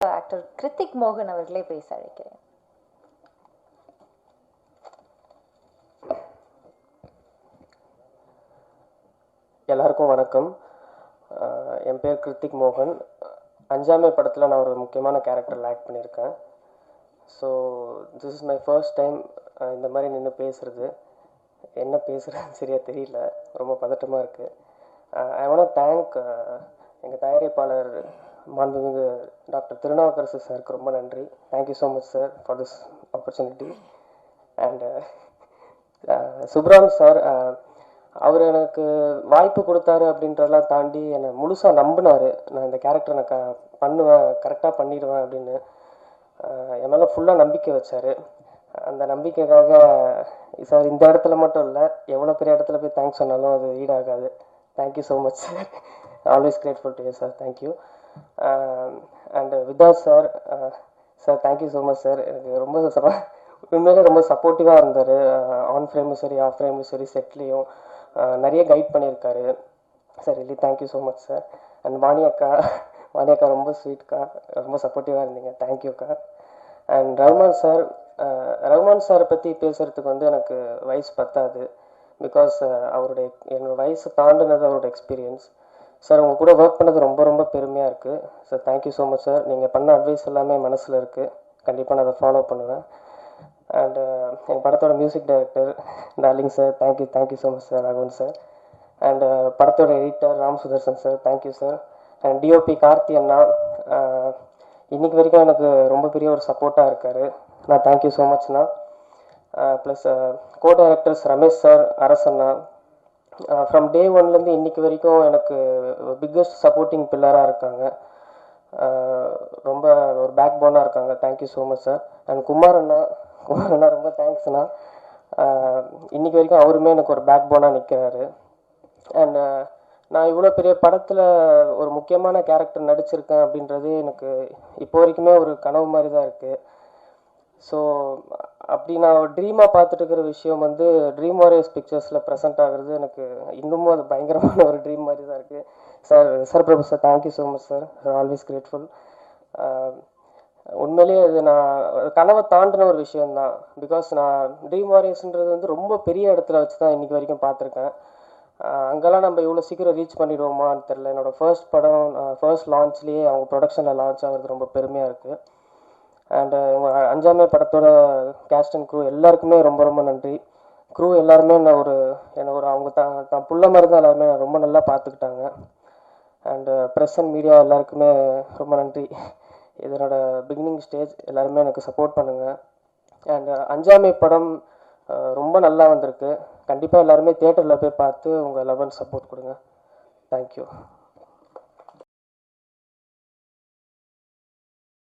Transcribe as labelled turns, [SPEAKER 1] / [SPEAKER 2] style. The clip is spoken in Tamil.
[SPEAKER 1] ஆக்டர் கிருத்திக் மோகன் அவர்களே பேச அழைக்கிறேன்.
[SPEAKER 2] எல்லாருக்கும் வணக்கம். என் பேர் கிருத்திக் மோகன். அஞ்சாமே படத்தில் நான் ஒரு முக்கியமான கேரக்டரில் ஆக்ட் பண்ணியிருக்கேன். So this is my first time இந்த மாதிரி நின்று பேசுகிறது. என்ன பேசுகிறேன்னு சரியாக தெரியல, ரொம்ப பதட்டமாக இருக்குது. ஐ வாண்ட் தேங்க் எங்கள் தயாரிப்பாளர் மாண்புமிகு டாக்டர் திருநாவுக்கரசு சாருக்கு ரொம்ப நன்றி. Thank you so much sir for this opportunity. And Subram sir, அவர் எனக்கு வாய்ப்பு கொடுத்தாரு அப்படின்றதெல்லாம் தாண்டி என்னை முழுசாக நம்பினார். நான் இந்த கேரக்டரை நான் பண்ணுவேன், கரெக்டாக பண்ணிடுவேன் அப்படின்னு என் மேலே ஃபுல்லாக நம்பிக்கை வச்சார். அந்த நம்பிக்கைக்காக சார் இந்த இடத்துல மட்டும் இல்லை, எவ்வளோ பெரிய இடத்துல போய் தேங்க்ஸ் சொன்னாலும் அது ஈடாகாது. Thank you so much sir. Always grateful to you sir. Thank you. And Vidhas sir, sir thank you so much sir. எனக்கு ரொம்ப உண்மையிலே ரொம்ப சப்போர்ட்டிவாக இருந்தார். ஆன் ஃப்ரேமும் சரி, ஆஃப் ஃப்ரேமும் சரி, செட்லேயும் நிறைய கைட் பண்ணியிருக்காரு sir. Really thank you so much sir. And Vani அக்கா ரொம்ப ஸ்வீட்க்கா, ரொம்ப சப்போர்ட்டிவாக இருந்தீங்க. தேங்க்யூக்கா. அண்ட் ரஹ்மான் சாரை பற்றி பேசுகிறதுக்கு வந்து எனக்கு வயசு பத்தாது. பிகாஸ் என்னோடய வயசு தாண்டினது அவரோட எக்ஸ்பீரியன்ஸ். சார் உங்கள் கூட ஒர்க் பண்ணது ரொம்ப ரொம்ப பெருமையாக இருக்குது sir. Thank you so much sir. நீங்கள் பண்ண அட்வைஸ் எல்லாமே மனசில் இருக்குது. கண்டிப்பாக நான் அதை ஃபாலோ பண்ணுவேன். அண்டு என் படத்தோட music director darling sir, thank you so much sir. Raghavan sir. And படத்தோட editor Ram Sudharsan sir, thank you sir. And DOP Karthi அண்ணா, இன்றைக்கி வரைக்கும் எனக்கு ரொம்ப பெரிய ஒரு சப்போர்ட்டாக இருக்கார். நான் தேங்க்யூ ஸோ மச்ண்ணா. Plus co directors Ramesh sir, அரசண்ணா, ஃப்ரம் டே ஒன்லேருந்து இன்றைக்கி வரைக்கும் எனக்கு பிக்கஸ்ட் சப்போர்ட்டிங் பில்லராக இருக்காங்க. ரொம்ப ஒரு பேக் போனாக இருக்காங்க. Thank you so much sir. And Kumar அண்ணா ரொம்ப தேங்க்ஸ்ண்ணா. இன்றைக்கி வரைக்கும் அவருமே எனக்கு ஒரு பேக் போனாக நிற்கிறாரு. அண்ட் நான் இவ்வளோ பெரிய படத்தில் ஒரு முக்கியமான கேரக்டர் நடிச்சிருக்கேன் அப்படின்றது எனக்கு இப்போ வரைக்குமே ஒரு கனவு மாதிரி தான் இருக்குது. ஸோ அப்படி நான் ஒரு ட்ரீமாக பார்த்துட்டு இருக்கிற விஷயம் வந்து ட்ரீம் வாரியர்ஸ் பிக்சர்ஸில் ப்ரெசென்ட் ஆகுறது எனக்கு இன்னமும் அது பயங்கரமான ஒரு ட்ரீம் மாதிரி தான் இருக்குது sir. Prabhu sir, thank you so much sir. Always grateful. உண்மையிலேயே அது நான் கனவை தாண்டின ஒரு விஷயந்தான். பிகாஸ் நான் ட்ரீம் வாரியர்ஸ்ன்றது வந்து ரொம்ப பெரிய இடத்துல வச்சு தான் இன்றைக்கி வரைக்கும் பார்த்துருக்கேன். அங்கெல்லாம் நம்ம இவ்வளோ சீக்கிரம் ரீச் பண்ணிடுவோமான்னு தெரில. என்னோடய ஃபர்ஸ்ட் லான்ச்லேயே அவங்க ப்ரொடக்ஷனில் லான்ச் ஆகிறது ரொம்ப பெருமையாக இருக்குது. அண்டு எங்கள் அஞ்சாமே படத்தோட கேஸ்ட் அண்ட் க்ரூ எல்லாருக்குமே ரொம்ப ரொம்ப நன்றி. க்ரூ எல்லாருமே என்னை ஒரு அவங்க தான் புள்ள மாதிரி தான் எல்லாருமே ரொம்ப நல்லா பார்த்துக்கிட்டாங்க. அண்டு ப்ரெஸ் அண்ட் மீடியா எல்லாருக்குமே ரொம்ப நன்றி. இதனோட பிகினிங் ஸ்டேஜ் எல்லாருமே எனக்கு சப்போர்ட் பண்ணுங்கள். அண்டு அஞ்சாமே படம் ரொம்ப நல்லா வந்திருக்கு. கண்டிப்பாக எல்லாருமே தியேட்டரில் போய் பார்த்து உங்கள் லவ் அண்ட் சப்போர்ட் கொடுங்க. தேங்க்யூ.